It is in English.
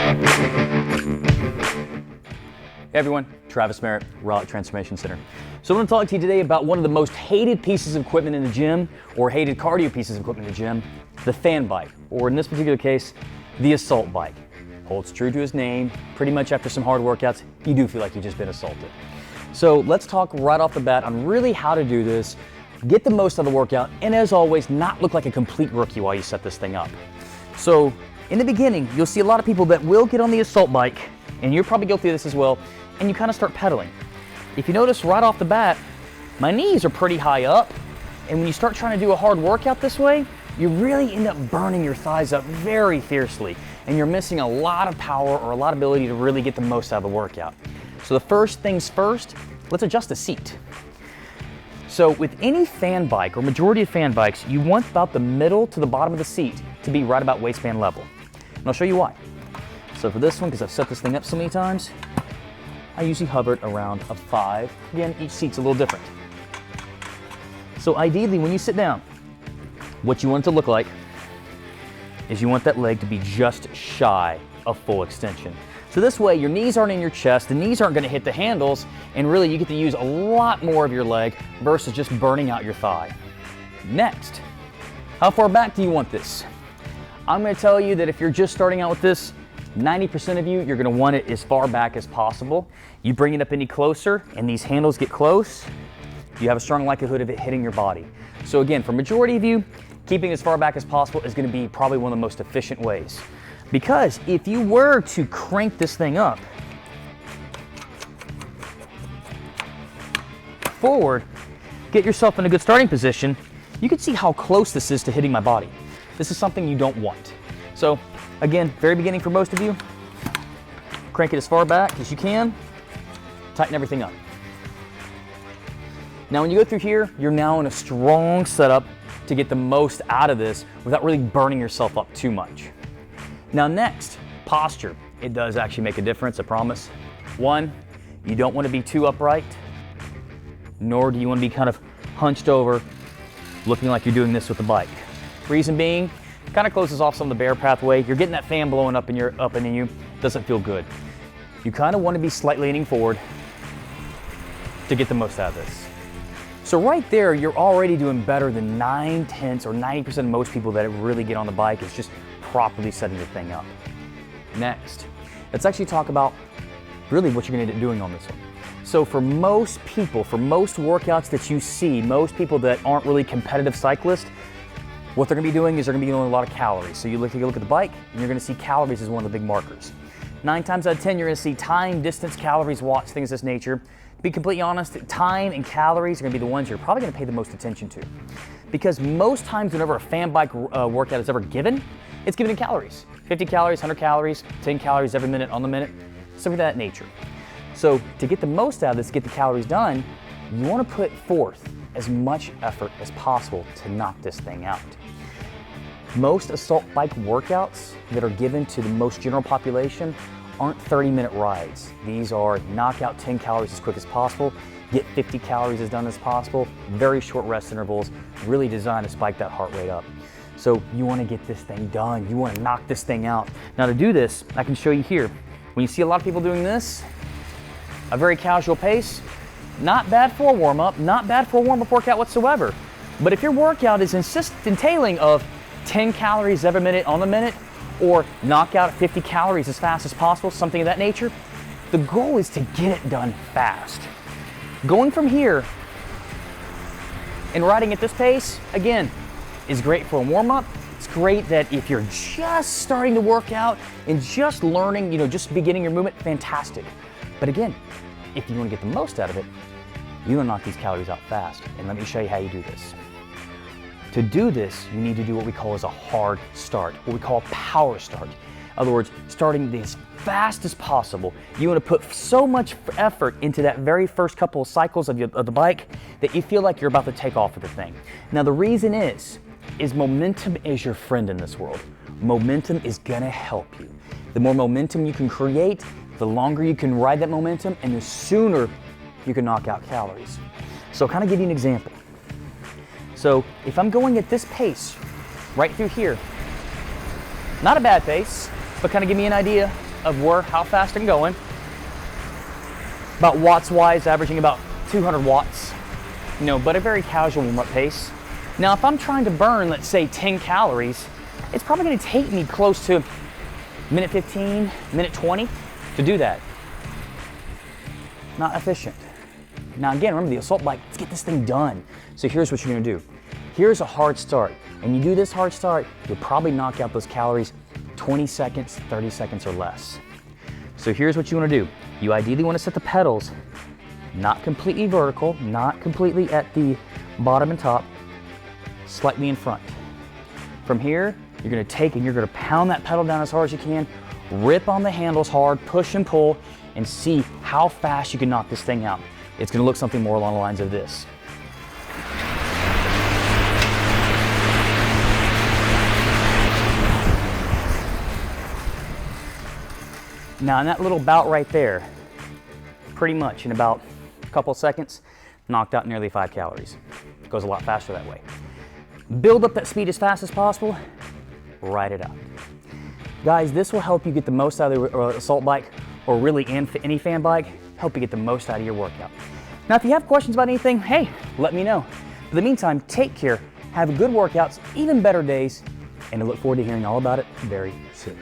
Hey everyone, Travis Merritt, Rowlett Transformation Center. So I'm going to talk to you today about one of the most hated pieces of equipment in the gym, or hated cardio pieces of equipment in the gym, the fan bike, or in this particular case, the assault bike. Holds true to his name. Pretty much after some hard workouts, you do feel like you've just been assaulted. So let's talk right off the bat on really how to do this, get the most out of the workout, and as always, not look like a complete rookie while you set this thing up. So in the beginning, you'll see a lot of people that will get on the assault bike, and you're probably guilty of this as well, and you kind of start pedaling. If you notice right off the bat, my knees are pretty high up, and when you start trying to do a hard workout this way, you really end up burning your thighs up very fiercely, and you're missing a lot of power or a lot of ability to really get the most out of the workout. So the first things first, let's adjust the seat. So with any fan bike, or majority of fan bikes, you want about the middle to the bottom of the seat to be right about waistband level. And I'll show you why. So for this one, because I've set this thing up so many times, I usually hover it around a 5. Again, each seat's a little different. So ideally, when you sit down, what you want it to look like is you want that leg to be just shy of full extension. So this way, your knees aren't in your chest, the knees aren't gonna hit the handles, and really you get to use a lot more of your leg versus just burning out your thigh. Next, how far back do you want this? I'm gonna tell you that if you're just starting out with this, 90% of you, you're gonna want it as far back as possible. You bring it up any closer and these handles get close, you have a strong likelihood of it hitting your body. So again, for majority of you, keeping as far back as possible is gonna be probably one of the most efficient ways. Because if you were to crank this thing up forward, get yourself in a good starting position, you can see how close this is to hitting my body. This is something you don't want. So again, very beginning for most of you, crank it as far back as you can, tighten everything up. Now when you go through here, you're now in a strong setup to get the most out of this without really burning yourself up too much. Now next, posture. It does actually make a difference, I promise. One, you don't want to be too upright, nor do you want to be kind of hunched over, looking like you're doing this with the bike. Reason being, kind of closes off some of the bear pathway. You're getting that fan blowing up in you. Doesn't feel good. You kind of want to be slightly leaning forward to get the most out of this. So right there, you're already doing better than 9/10 or 90% of most people that really get on the bike is just properly setting the thing up. Next, let's actually talk about really what you're going to end up doing on this one. So for most people, for most workouts that you see, most people that aren't really competitive cyclists, what they're gonna be doing is they're gonna be doing a lot of calories. So you look at the bike, and you're gonna see calories as one of the big markers. 9 times out of 10, you're gonna see time, distance, calories, watts, things of this nature. To be completely honest, time and calories are gonna be the ones you're probably gonna pay the most attention to. Because most times whenever a fan bike workout is ever given, it's given in calories. 50 calories, 100 calories, 10 calories every minute on the minute, something of that nature. So to get the most out of this, get the calories done, you wanna put forth as much effort as possible to knock this thing out. Most assault bike workouts that are given to the most general population aren't 30-minute rides. These are knock out 10 calories as quick as possible, get 50 calories as done as possible, very short rest intervals, really designed to spike that heart rate up. So you want to get this thing done, you want to knock this thing out. Now to do this, I can show you here. When you see a lot of people doing this, a very casual pace, not bad for a warm-up, not bad for a warm-up workout whatsoever. But if your workout is entailing of 10 calories every minute on the minute, or knock out 50 calories as fast as possible, something of that nature, the goal is to get it done fast. Going from here and riding at this pace, again, is great for a warm-up. It's great that if you're just starting to work out and just learning, just beginning your movement, fantastic. But again, if you want to get the most out of it, you want to knock these calories out fast. And let me show you how you do this. To do this, you need to do what we call as a hard start, what we call a power start. In other words, starting as fast as possible. You want to put so much effort into that very first couple of cycles of the bike that you feel like you're about to take off with the thing. Now the reason is momentum is your friend in this world. Momentum is gonna help you. The more momentum you can create, the longer you can ride that momentum, and the sooner you can knock out calories. So I'll kind of give you an example. So if I'm going at this pace, right through here, not a bad pace, but kind of give me an idea of how fast I'm going. About watts wise, averaging about 200 watts, but a very casual warm-up pace. Now, if I'm trying to burn, let's say 10 calories, it's probably gonna take me close to minute 15, minute 20 to do that. Not efficient. Now again, remember the assault bike, let's get this thing done. So here's what you're gonna do. Here's a hard start. And you do this hard start, you'll probably knock out those calories 20 seconds, 30 seconds or less. So here's what you wanna do. You ideally wanna set the pedals not completely vertical, not completely at the bottom and top, slightly in front. From here, you're gonna take and you're gonna pound that pedal down as hard as you can, rip on the handles hard, push and pull, and see how fast you can knock this thing out. It's gonna look something more along the lines of this. Now in that little bout right there, pretty much in about a couple seconds, knocked out nearly 5 calories. It goes a lot faster that way. Build up that speed as fast as possible, ride it out. Guys, this will help you get the most out of the assault bike, or really any fan bike, help you get the most out of your workout. Now if you have questions about anything, hey, let me know. In the meantime, take care, have good workouts, even better days, and I look forward to hearing all about it very soon.